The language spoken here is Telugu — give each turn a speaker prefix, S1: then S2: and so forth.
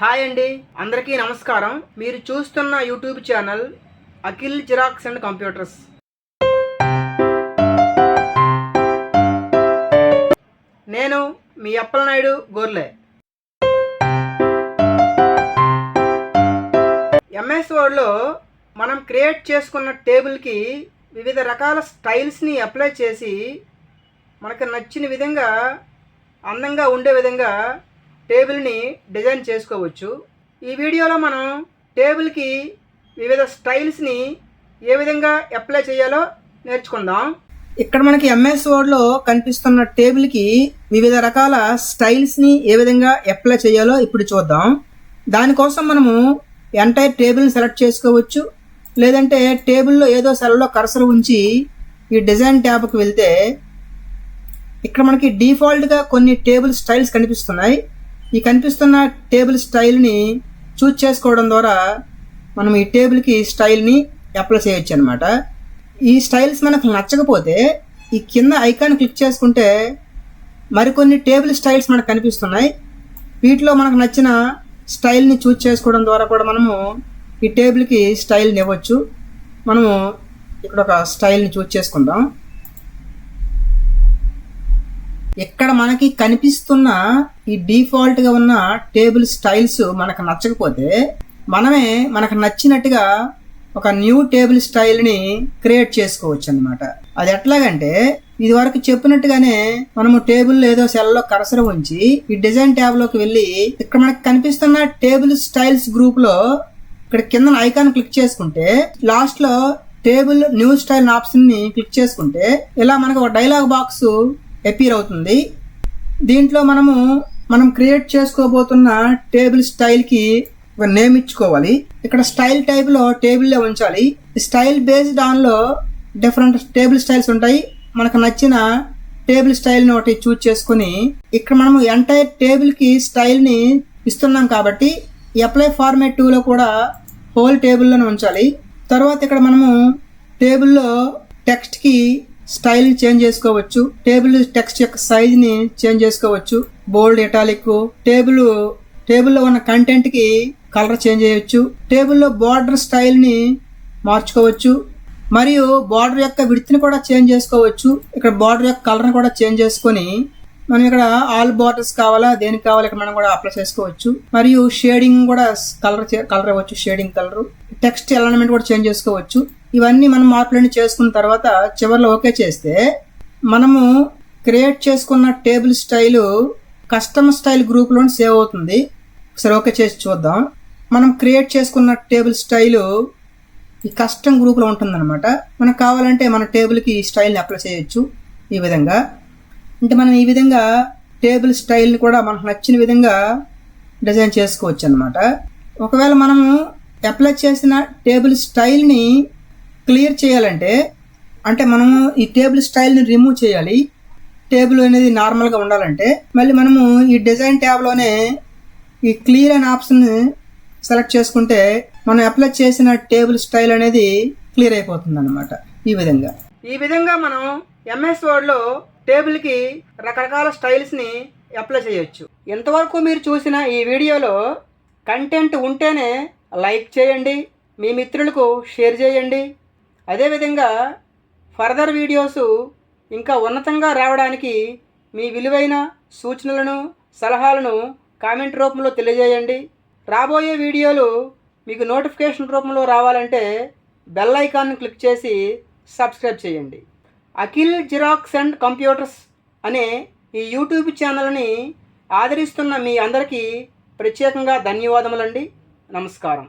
S1: హాయ్ అండి, అందరికీ నమస్కారం. మీరు చూస్తున్న YouTube channel Akhil xerox and computers. నేను మీ అప్పలనాయుడు గోర్లే. ఎంఎస్ వర్డ్లో మనం క్రియేట్ చేసుకున్న టేబుల్కి వివిధ రకాల స్టైల్స్ని అప్లై చేసి మనకు నచ్చిన విధంగా అందంగా ఉండే విధంగా టేబుల్ని డిజైన్ చేసుకోవచ్చు. ఈ వీడియోలో మనం టేబుల్కి వివిధ స్టైల్స్ని ఏ విధంగా అప్లై చేయాలో నేర్చుకుందాం. ఇక్కడ మనకి ఎంఎస్ వర్డ్లో కనిపిస్తున్న టేబుల్కి వివిధ రకాల స్టైల్స్ని ఏ విధంగా అప్లై చేయాలో ఇప్పుడు చూద్దాం. దానికోసం మనము ఎంటైర్ టేబుల్ని సెలెక్ట్ చేసుకోవచ్చు. లేదంటే టేబుల్లో ఏదో సెల్లో కర్సర్ ఉంచి ఈ డిజైన్ ట్యాబ్కి వెళ్తే ఇక్కడ మనకి డిఫాల్ట్గా కొన్ని టేబుల్ స్టైల్స్ కనిపిస్తున్నాయి. ఈ కనిపిస్తున్న టేబుల్ స్టైల్ని చూజ్ చేసుకోవడం ద్వారా మనం ఈ టేబుల్కి స్టైల్ని అప్లై చేయొచ్చు అనమాట. ఈ స్టైల్స్ మనకు నచ్చకపోతే ఈ కింద ఐకాన్ క్లిక్ చేసుకుంటే మరికొన్ని టేబుల్ స్టైల్స్ మనకు కనిపిస్తున్నాయి. వీటిలో మనకు నచ్చిన స్టైల్ని చూజ్ చేసుకోవడం ద్వారా కూడా మనము ఈ టేబుల్కి స్టైల్ని ఇవ్వచ్చు. మనము ఇక్కడ ఒక స్టైల్ని చూజ్ చేసుకుందాం. ఇక్కడ మనకి కనిపిస్తున్న ఈ డిఫాల్ట్గా ఉన్న టేబుల్ స్టైల్స్ మనకు నచ్చకపోతే మనమే మనకు నచ్చినట్టుగా ఒక న్యూ టేబుల్ స్టైల్ని క్రియేట్ చేసుకోవచ్చు అనమాట. అది ఎట్లాగంటే ఇది వరకు చెప్పినట్టుగానే మనము టేబుల్ ఏదో సెల్లో కర్సర్ ఉంచి ఈ డిజైన్ ట్యాబ్లోకి వెళ్ళి ఇక్కడ మనకు కనిపిస్తున్న టేబుల్ స్టైల్స్ గ్రూప్లో ఇక్కడ కింద ఐకాన్ క్లిక్ చేసుకుంటే లాస్ట్లో టేబుల్ న్యూ స్టైల్ ఆప్షన్ని క్లిక్ చేసుకుంటే ఇలా మనకు ఒక డైలాగ్ బాక్స్ అపీర్ అవుతుంది. దీంట్లో మనం క్రియేట్ చేసుకోబోతున్న టేబుల్ స్టైల్కి ఒక నేమ్ ఇచ్చుకోవాలి. ఇక్కడ స్టైల్ టైప్లో టేబుల్లే ఉంచాలి. స్టైల్ బేస్డ్ ఆన్లో డిఫరెంట్ టేబుల్ స్టైల్స్ ఉంటాయి. మనకు నచ్చిన టేబుల్ స్టైల్ని ఒకటి చూజ్ చేసుకుని ఇక్కడ మనము ఎంటైర్ టేబుల్కి స్టైల్ని ఇస్తున్నాం కాబట్టి ఈ అప్లై ఫార్మాట్ టూలో కూడా హోల్ టేబుల్లోనే ఉంచాలి. తర్వాత ఇక్కడ మనము టేబుల్లో టెక్స్ట్కి స్టైల్ని చేంజ్ చేసుకోవచ్చు. టేబుల్ టెక్స్ట్ యొక్క సైజ్ని చేంజ్ చేసుకోవచ్చు. బోల్డ్, ఇటాలిక్, టేబుల్లో ఉన్న కంటెంట్కి కలర్ చేంజ్ చేయొచ్చు. టేబుల్లో బార్డర్ స్టైల్ని మార్చుకోవచ్చు. మరియు బార్డర్ యొక్క విడ్త్ని కూడా చేంజ్ చేసుకోవచ్చు. ఇక్కడ బార్డర్ యొక్క కలర్ని కూడా చేంజ్ చేసుకొని మనం ఇక్కడ ఆల్ బార్డర్స్ కావాలా దేనికి కావాలి ఇక్కడ మనం కూడా అప్లై చేసుకోవచ్చు. మరియు షేడింగ్ కూడా కలర్ ఇవ్వచ్చు. షేడింగ్ కలర్, టెక్స్ట్ ఎలిమెంట్ కూడా చేంజ్ చేసుకోవచ్చు. ఇవన్నీ మనం మార్పులన్నీ చేసుకున్న తర్వాత చివరిలో ఓకే చేస్తే మనము క్రియేట్ చేసుకున్న టేబుల్ స్టైలు కస్టమ్ స్టైల్ గ్రూప్లో సేవ్ అవుతుంది. ఒకసారి ఓకే చేసి చూద్దాం. మనం క్రియేట్ చేసుకున్న టేబుల్ స్టైలు ఈ కస్టమ్ గ్రూప్లో ఉంటుందన్నమాట. మనకు కావాలంటే మన టేబుల్కి ఈ స్టైల్ని అప్లై చేయొచ్చు. ఈ విధంగా అంటే మనం ఈ విధంగా టేబుల్ స్టైల్ని కూడా మనకు నచ్చిన విధంగా డిజైన్ చేసుకోవచ్చు అన్నమాట. ఒకవేళ మనము అప్లై చేసిన టేబుల్ స్టైల్ని క్లియర్ చేయాలంటే అంటే మనము ఈ టేబుల్ స్టైల్ని రిమూవ్ చేయాలి. టేబుల్ అనేది నార్మల్గా ఉండాలంటే మళ్ళీ మనము ఈ డిజైన్ ట్యాబ్లోనే ఈ క్లియర్ అనే ఆప్షన్ సెలెక్ట్ చేసుకుంటే మనం అప్లై చేసిన టేబుల్ స్టైల్ అనేది క్లియర్ అయిపోతుంది అన్నమాట. ఈ విధంగా మనం ఎంఎస్ వర్డ్లో టేబుల్కి రకరకాల స్టైల్స్ని అప్లై చేయొచ్చు. ఇంతవరకు మీరు చూసిన ఈ వీడియోలో కంటెంట్ ఉంటేనే లైక్ చేయండి, మీ మిత్రులకు షేర్ చేయండి. అదేవిధంగా ఫర్దర్ వీడియోస్ ఇంకా ఉన్నతంగా రావడానికి మీ విలువైన సూచనలను, సలహాలను కామెంట్ రూపంలో తెలియజేయండి. రాబోయే వీడియోలు మీకు నోటిఫికేషన్ రూపంలో రావాలంటే బెల్ ఐకాన్ని క్లిక్ చేసి సబ్స్క్రైబ్ చేయండి. అఖిల్ జిరాక్స్ అండ్ కంప్యూటర్స్ అనే ఈ యూట్యూబ్ ఛానల్ని ఆదరిస్తున్న మీ అందరికీ ప్రత్యేకంగా ధన్యవాదములండి. నమస్కారం.